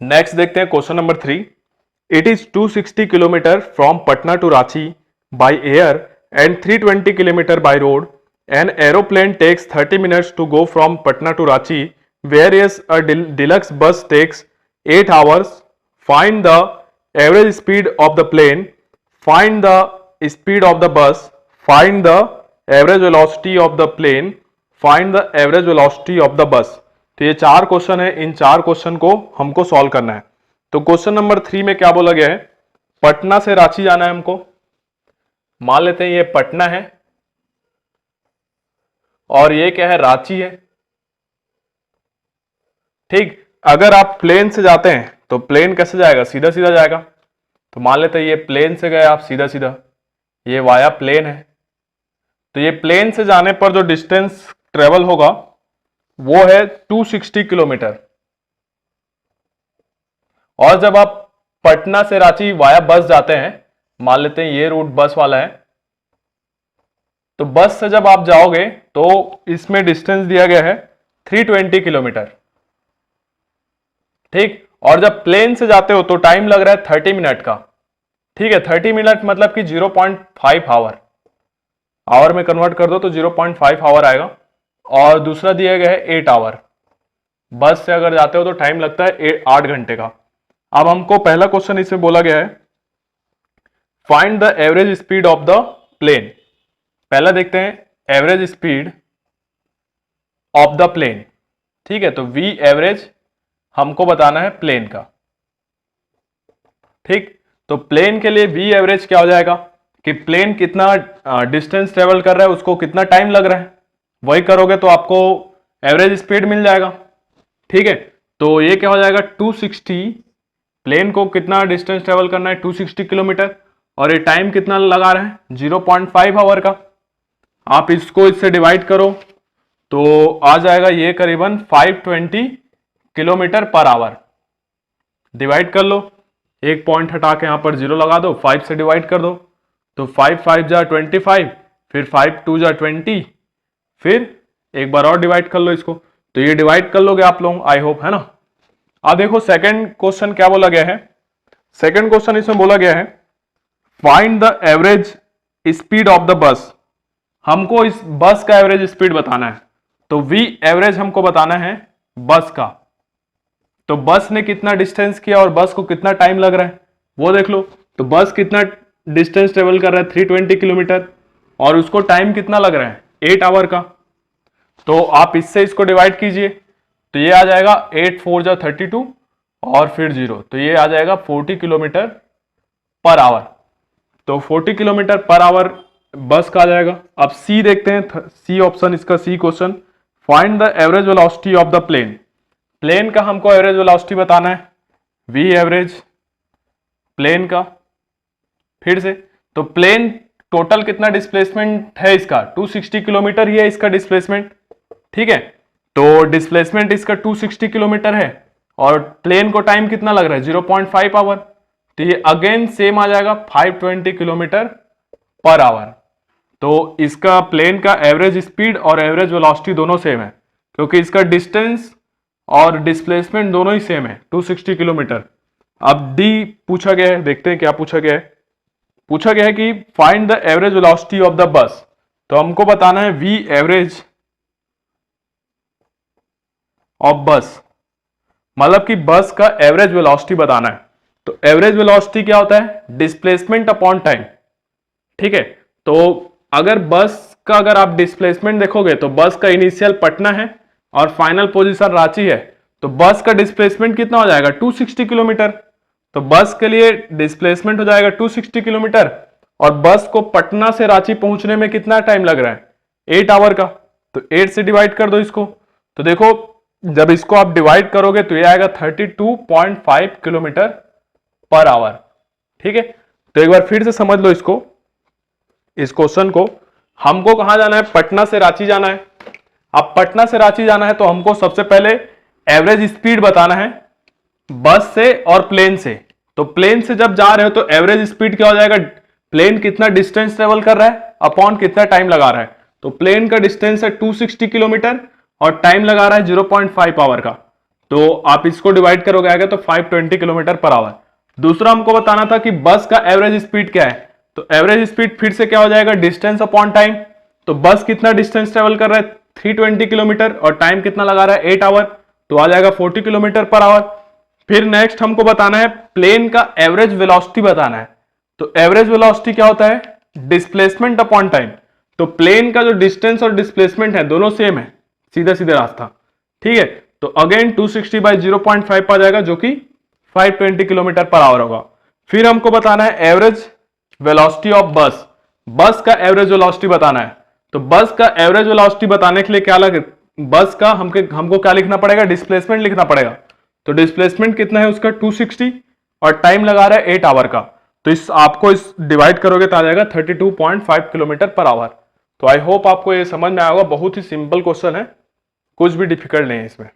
Next देखते हैं question number 3। It is 260 kilometre from Patna to Ranchi by air and 320 kilometre by road. An aeroplane takes 30 minutes to go from Patna to Ranchi where is a deluxe bus takes 8 hours. Find the average speed of the plane. Find the speed of the bus. Find the average velocity of the plane. Find the average velocity of the bus. तो ये चार question है, इन चार question को हमको solve करना है। तो क्वेश्चन नंबर 3 में क्या बोला गया है, पटना से रांची जाना है हमको। मान लेते हैं ये पटना है और ये क्या है, रांची है। ठीक, अगर आप प्लेन से जाते हैं तो प्लेन कैसे जाएगा, सीधा सीधा जाएगा। तो मान लेते हैं ये प्लेन से गए आप सीधा सीधा, ये वाया प्लेन है। तो ये प्लेन से जाने पर जो डिस्टेंस ट्रेवल होगा वो है 260 किलोमीटर। और जब आप पटना से रांची वाया बस जाते हैं, मान लेते हैं ये रूट बस वाला है, तो बस से जब आप जाओगे तो इसमें डिस्टेंस दिया गया है 320 किलोमीटर। ठीक, और जब प्लेन से जाते हो तो टाइम लग रहा है 30 मिनट का। ठीक है, 30 मिनट मतलब कि 0.5 आवर, आवर में कन्वर्ट कर दो तो 0.5 आवर आएगा। और दूसरा दिया गया है 8 आवर। बस से अगर जाते हो तो टाइम लगता है 8 घंटे का। अब हमको पहला क्वेश्चन इसमें बोला गया है, find the average speed of the plane. पहला देखते हैं average speed of the plane. ठीक है, तो वी एवरेज हमको बताना है प्लेन का। ठीक, तो प्लेन के लिए वी एवरेज क्या हो जाएगा कि प्लेन कितना डिस्टेंस ट्रेवल कर रहा है, उसको कितना टाइम लग रहा है, वही करोगे तो आपको एवरेज स्पीड मिल जाएगा। ठीक है, तो ये क्या हो जाएगा 260, प्लेन को कितना डिस्टेंस ट्रेवल करना है 260 किलोमीटर, और ये टाइम कितना लगा रहा है 0.5 आवर का। आप इसको इससे डिवाइड करो तो आ जाएगा ये करीबन 520 किलोमीटर पर आवर। डिवाइड कर लो, एक पॉइंट हटा के यहां पर 0 लगा दो, 5 से डिवाइड कर दो तो 5 5 जा 25, फिर 5 2 जा 20, फिर एक बार और डिवाइड कर लो इसको। तो ये डिवाइड कर लोगे आप लोग, आई होप, है ना। अब देखो सेकंड क्वेश्चन क्या बोला गया है। सेकंड क्वेश्चन इसमें बोला गया है, find the average speed of the bus. हमको इस बस का एवरेज स्पीड बताना है। तो वी एवरेज हमको बताना है बस का। तो बस ने कितना डिस्टेंस किया और बस को कितना टाइम लग रहा है वो देख लो। तो बस कितना डिस्टेंस ट्रेवल कर रहा है 320 किलोमीटर, और उसको टाइम कितना लग रहा है 8 आवर का। तो आप इससे इसको डिवाइड कीजिए तो ये आ जाएगा 8 4 जा 32 और फिर 0, तो ये आ जाएगा 40 किलोमीटर पर आवर। तो 40 किलोमीटर पर आवर बस का आ जाएगा। अब सी देखते हैं, सी ऑप्शन इसका, C question, find the average velocity of the plane. Plane का हमको एवरेज वेलोसिटी बताना है, वी एवरेज प्लेन का। फिर से, तो प्लेन टोटल कितना डिस्प्लेसमेंट है इसका 260 किलोमीटर ही है इसका डिस्प्लेसमेंट। ठीक है, तो डिस्प्लेसमेंट इसका 260 किलोमीटर है और प्लेन को टाइम कितना लग रहा है 0.5 आवर। तो ये अगेन सेम आ जाएगा 520 किलोमीटर पर आवर। तो इसका प्लेन का एवरेज स्पीड और एवरेज वेलोसिटी दोनों सेम है, क्योंकि इसका डिस्टेंस और डिस्प्लेसमेंट दोनों ही सेम है 260 किलोमीटर। अब डी पूछा गया है, देखते हैं क्या पूछा गया है। पूछा गया है कि find the average velocity of the bus. तो हमको बताना है वी एवरेज ऑफ बस, मतलब कि बस का एवरेज वेलोसिटी बताना है। तो एवरेज वेलोसिटी क्या होता है, डिस्प्लेसमेंट अपॉन टाइम। ठीक है, तो अगर बस का अगर आप डिस्प्लेसमेंट देखोगे तो बस का इनिशियल पटना है और फाइनल पोजीशन रांची है, तो बस का डिस्प्लेसमेंट कितना हो जाएगा 260 किलोमीटर। तो बस के लिए डिस्प्लेसमेंट हो जाएगा 260 किलोमीटर, और बस को पटना से रांची पहुंचने में कितना टाइम लग रहा है 8 आवर का। तो 8 से डिवाइड कर दो इसको, तो देखो जब इसको आप डिवाइड करोगे तो ये आएगा 32.5 किलोमीटर पर आवर। ठीक है, तो एक बार फिर से समझ लो इसको, इस क्वेश्चन को। हमको कहां जाना है, पटना से रांची जाना है। अब पटना से रांची जाना है तो हमको सबसे पहले एवरेज स्पीड बताना है बस से और प्लेन से। तो प्लेन से जब जा रहे हो तो एवरेज स्पीड क्या हो जाएगा, प्लेन कितना डिस्टेंस ट्रेवल कर रहा है अपॉन कितना टाइम लगा रहा है। तो प्लेन का डिस्टेंस है 260 किलोमीटर और टाइम लगा रहा है 0.5 आवर का। तो आप इसको डिवाइड करोगे आएगा तो 520 किलोमीटर पर आवर। दूसरा हमको बताना था कि बस का एवरेज स्पीड क्या है, तो एवरेज स्पीड फिर से क्या हो जाएगा, डिस्टेंस अपॉन टाइम। तो बस कितना डिस्टेंस ट्रेवल कर रहा है 320 किलोमीटर और टाइम कितना लगा रहा है 8 आवर, तो आ जाएगा 40 किलोमीटर पर आवर। फिर नेक्स्ट हमको बताना है प्लेन का एवरेज वेलोसिटी बताना है। तो एवरेज वेलोसिटी क्या होता है, डिस्प्लेसमेंट अपॉन टाइम। तो प्लेन का जो डिस्टेंस और डिस्प्लेसमेंट है दोनों सेम है, सीधा सीधा रास्ता, ठीक है। तो अगेन 260 बाई 0.5 आ जाएगा जो कि 520 किलोमीटर पर आवर होगा। फिर हमको बताना है एवरेज वेलोसिटी ऑफ बस, बस का एवरेज वेलोसिटी बताना है। तो बस का एवरेज वेलोसिटी बताने के लिए क्या लगे, बस का हमको क्या लिखना पड़ेगा, डिस्प्लेसमेंट लिखना पड़ेगा। तो डिस्प्लेसमेंट कितना है उसका 260 और टाइम लगा रहा है 8 आवर का। तो आपको इस डिवाइड करोगे तो आ जाएगा 32.5 किलोमीटर पर आवर। तो आई होप आपको ये समझ में आएगा, बहुत ही सिंपल क्वेश्चन है, कुछ भी डिफिकल्ट नहीं है इसमें।